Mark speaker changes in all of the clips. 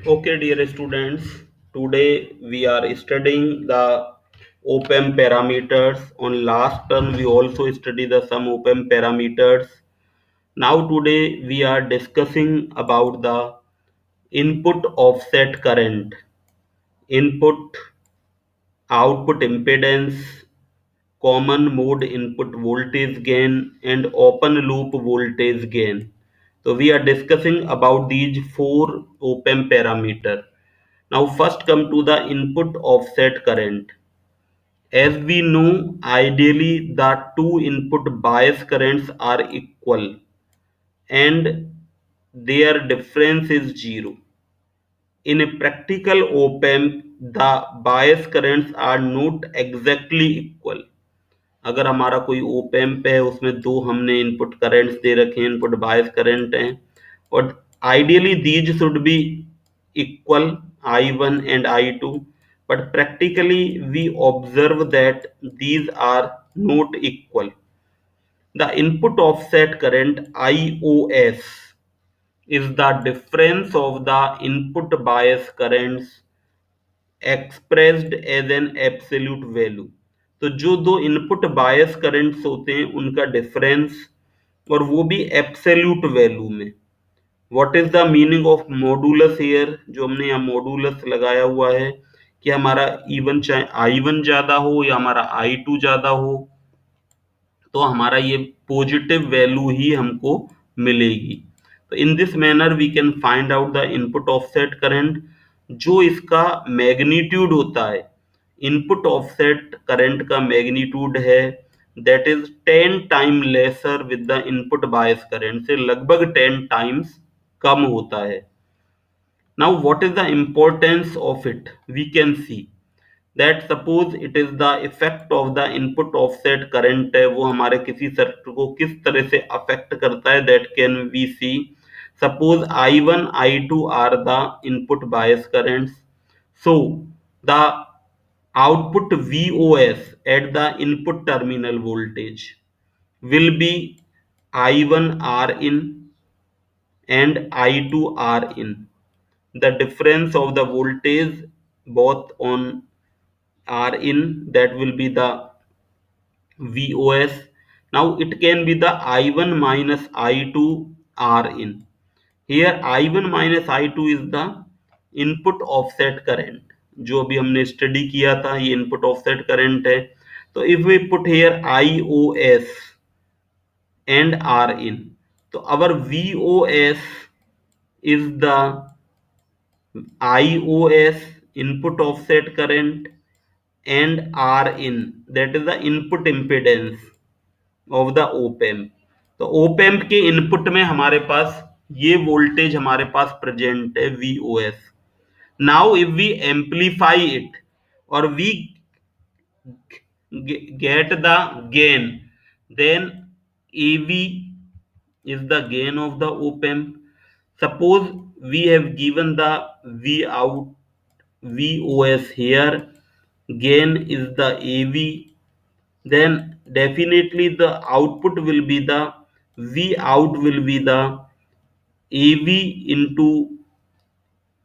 Speaker 1: Okay, dear students, today we are studying the OPAM parameters. On last term, we also studied the some OPAM parameters. Now today we are discussing about the input offset current, input output impedance, common mode input voltage gain, and open loop voltage gain. So we are discussing about these four OPAM parameters. Now first come to the input offset current. As we know, ideally the two input bias currents are equal and their difference is zero. In a practical op-amp, the bias currents are not exactly equal. अगर हमारा कोई op-amp है उसमें दो हमने input currents दे रखे हैं, input bias current हैं, और ideally these should be equal I1 and I2, but practically we observe that these are not equal. The input offset current IOS is the difference of the input bias currents expressed as an absolute value. तो जो दो input bias currents होते हैं उनका difference, और वो भी absolute value में. What is the meaning of modulus here? जो हमने यहाँ मॉडुलस लगाया हुआ है कि हमारा इवन चाहे I1 ज्यादा हो या हमारा I2 ज्यादा हो, तो हमारा ये पॉजिटिव वैल्यू ही हमको मिलेगी. तो in this manner we can find out the input offset current. जो इसका मैग्नीट्यूड होता है, इनपुट ऑफसेट करंट का मैग्नीट्यूड है, that is 10 time lesser with the input bias current से लगभग 10 टाइम्स कम होता है. Now what is the importance of it? We can see that suppose it is the effect of the input offset current है, वो हमारे किसी circuit को किस तरह से अफेक्ट करता है, that can we see. Suppose I1 I2 are the input bias currents, so the output VOS at the input terminal voltage will be I1 R in and I2 R in. The difference of the voltage both on R in, that will be the VOS. Now it can be the I1 minus I2 R in. Here I1 minus I2 is the input offset current. जो अभी हमने study किया था ये input offset current है. तो if we put here IOS and R in, so our VOS is the IOS input offset current and R in, that is the input impedance of the op amp. तो op amp के input में हमारे पास ये voltage हमारे पास present है VOS. Now if we amplify it और we get the gain, then AV is the gain of the op amp. Suppose we have given the V out VOS here, gain is the AV, then definitely the output will be the V out will be the AV into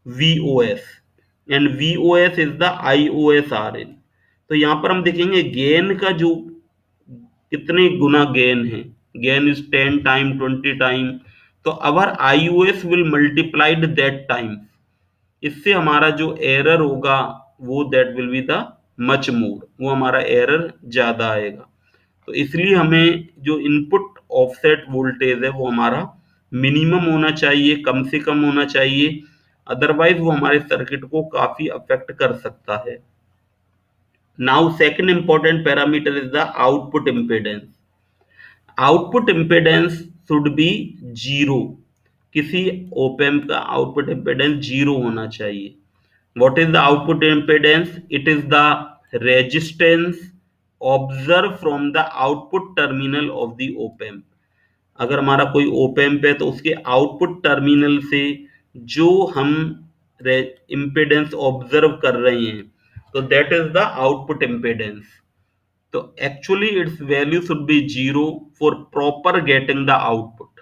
Speaker 1: VOS, and VOS is the IOSRN. तो यहाँ पर हम देखेंगे gain का जो कितने गुना gain है, gain is 10 time 20 time, तो अवर IOS will multiplied that time. इससे हमारा जो एरर होगा वो that will be the much more, वो हमारा एरर ज्यादा आएगा. तो इसलिए हमें जो इनपुट ऑफसेट वोल्टेज है वो हमारा मिनिमम होना चाहिए, कम से कम होना चाहिए, अदरवाइज वो हमारे सर्किट को काफी अफेक्ट कर सकता है. Now second important parameter is the output impedance. Output impedance should be zero. किसी ओपैम्प का आउटपुट इम्पीडेंस जीरो होना चाहिए. What is the output impedance? It is the resistance observed from the output terminal of the op amp. अगर हमारा कोई op amp है तो उसके आउटपुट टर्मिनल से जो हम इम्पेडेंस ऑब्जर्व कर रहे हैं, तो that is the output impedance. तो actually its value should be zero for proper getting the output.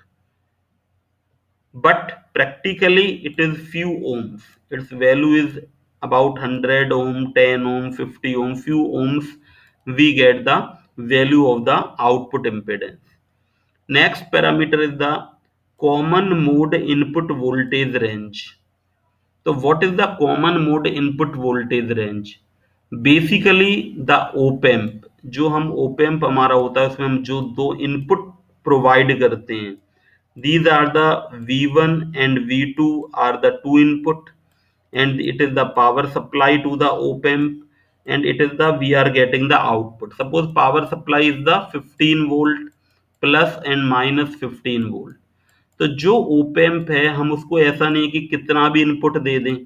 Speaker 1: But practically it is few ohms. Its value is about 100 ohm, 10 ohm, 50 ohm, few ohms we get the value of the output impedance. Next parameter is the common mode input voltage range. So what is the common mode input voltage range? Basically the op amp, जो हम ओपेम्प हमारा होता है उसमें हम जो दो input provide करते हैं, these are the V1 and V2 are the two input, and it is the power supply to the op-amp, and it is the we are getting the output. Suppose power supply is the 15 volt plus and minus 15 volt. तो जो op-amp है हम उसको ऐसा नहीं कि कितना भी इनपुट दे दें.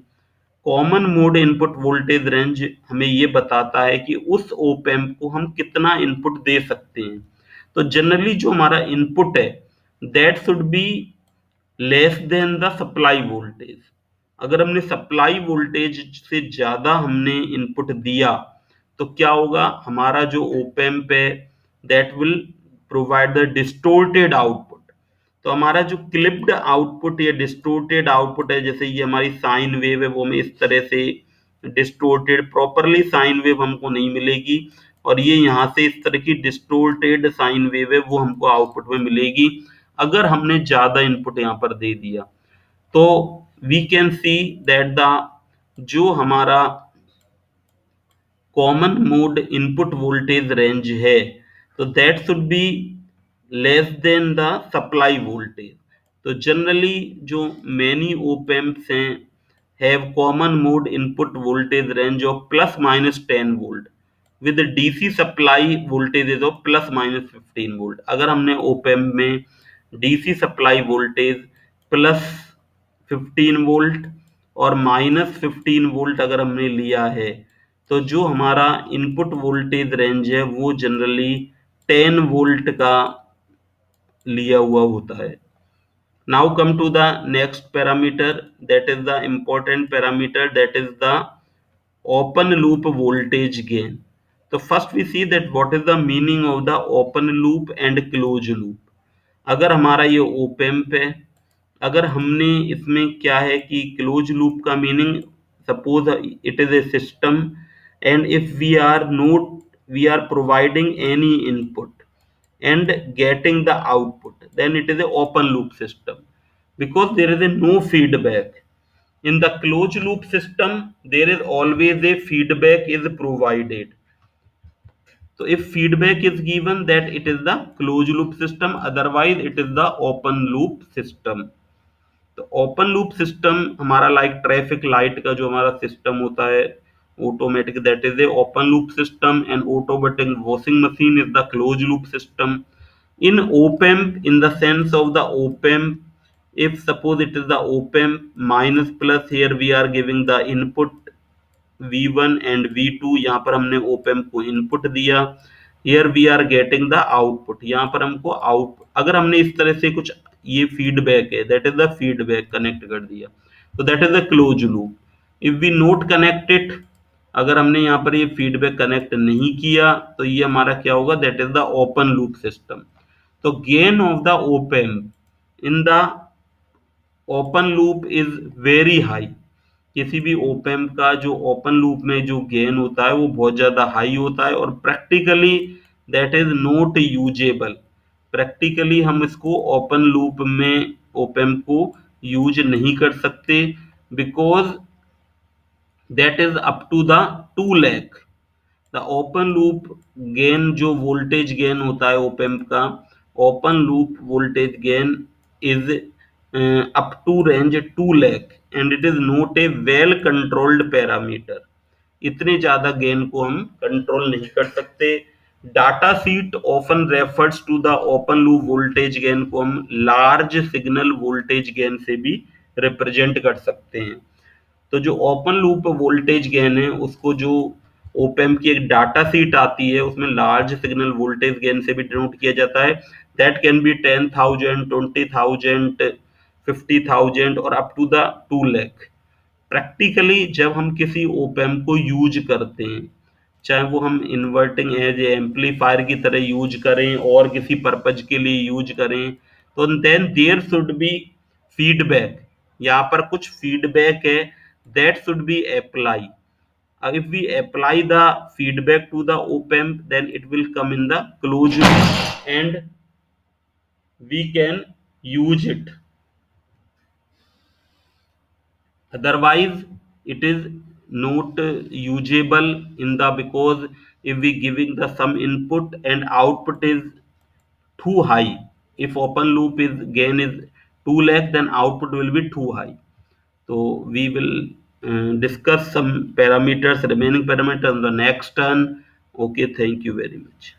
Speaker 1: Common mode input voltage range हमें ये बताता है कि उस op-amp को हम कितना इनपुट दे सकते हैं. तो जनरली जो हमारा इनपुट है that should be less than the supply voltage. अगर हमने सप्लाई वोल्टेज से ज्यादा हमने इनपुट दिया तो क्या होगा, हमारा जो ओपेम्प है that will provide the distorted output. तो हमारा जो क्लिप्ड आउटपुट या डिस्टोर्टेड आउटपुट है, जैसे ये हमारी साइन वेव है, वो हमें इस तरह से डिस्टोर्टेड प्रॉपरली साइन वेव हमको नहीं मिलेगी, और ये यहाँ से इस तरह की डिस्टोर्टेड साइन वेव है वो हमको आउटपुट में मिलेगी अगर हमने ज्यादा इनपुट यहाँ पर दे दिया. तो we can see that the जो हमारा common mode input voltage range है तो that should be less than the supply voltage. तो जनरली जो मैनी ओपेम्प्स हैं have common mode input voltage range of plus minus 10 volt with DC supply voltage of plus minus 15 volt. अगर हमने op amp में DC supply voltage plus 15 volt और minus 15 volt अगर हमने लिया है तो जो हमारा इनपुट वोल्टेज रेंज है वो जनरली 10 वोल्ट का लिया हुआ होता है. Now come to the next parameter, that is the important parameter, that is the open loop voltage gain. तो first we see that what is the meaning of the open loop and close loop. अगर हमारा ये ओपेम्प है, अगर हमने इसमें क्या है कि क्लोज लूप का meaning, suppose it is a system and if we are providing any input and getting the output, then it is a open loop system because there is a no feedback. In the closed loop system there is always a feedback is provided. So if feedback is given, that it is the closed loop system, otherwise it is the open loop system. तो open loop system हमारा like traffic light का जो हमारा system होता है automatic, that is a open loop system, and automatic washing machine is the close loop system. In op amp, in the sense of the op amp, if suppose it is the op-amp minus plus, here we are giving the input V1 and V2, यहाँ पर हमने op-amp को input दिया, here we are getting the output, यहाँ पर हमको out, अगर हमने इस तरह से कुछ ये फीडबैक है that is the feedback connect कर दिया तो that is the close loop. If we not connect it, अगर हमने यहाँ पर ये फीडबैक कनेक्ट नहीं किया तो ये हमारा क्या होगा, that is the open loop system. तो gain of the op amp in the open loop is very high. किसी भी ओपेम्प का जो ओपन लूप में जो गेन होता है वो बहुत ज्यादा हाई होता है, और practically that is not usable. Practically हम इसको ओपन लूप में ओपेम्प को यूज नहीं कर सकते because that is up to the 2 lakh. The open loop gain जो वोल्टेज गेन होता है ओपेम्प का, open loop voltage gain is up to range 2 lakh and it is not a well controlled parameter. इतने ज्यादा gain को हम control नहीं कर सकते. Data sheet often refers to the open loop voltage gain को हम लार्ज सिग्नल वोल्टेज गेन से भी रिप्रेजेंट कर सकते हैं. तो जो ओपन लूप वोल्टेज गेन है उसको जो ओपेम्प की एक डाटा सीट आती है उसमें लार्ज सिग्नल वोल्टेज गेन से भी डिनोट किया जाता है. दैट कैन बी 10,000, 20,000, 50,000 और up to the 2 lakh. Practically जब हम किसी ओपेम्प को यूज करते हैं, चाहे वो हम इन्वर्टिंग एज एम्पलीफायर की तरह यूज करें और किसी पर्पज के लिए यूज करें, तो then there should be feedback. यहाँ पर कुछ फीडबैक है, that should be apply. If we apply the feedback to the op amp, then it will come in the closed loop and we can use it. Otherwise it is not usable in the, because if we giving the some input and output is too high, if open loop is gain is too less, then output will be too high. So we will discuss some parameters, remaining parameters on the next turn. Okay, thank you very much.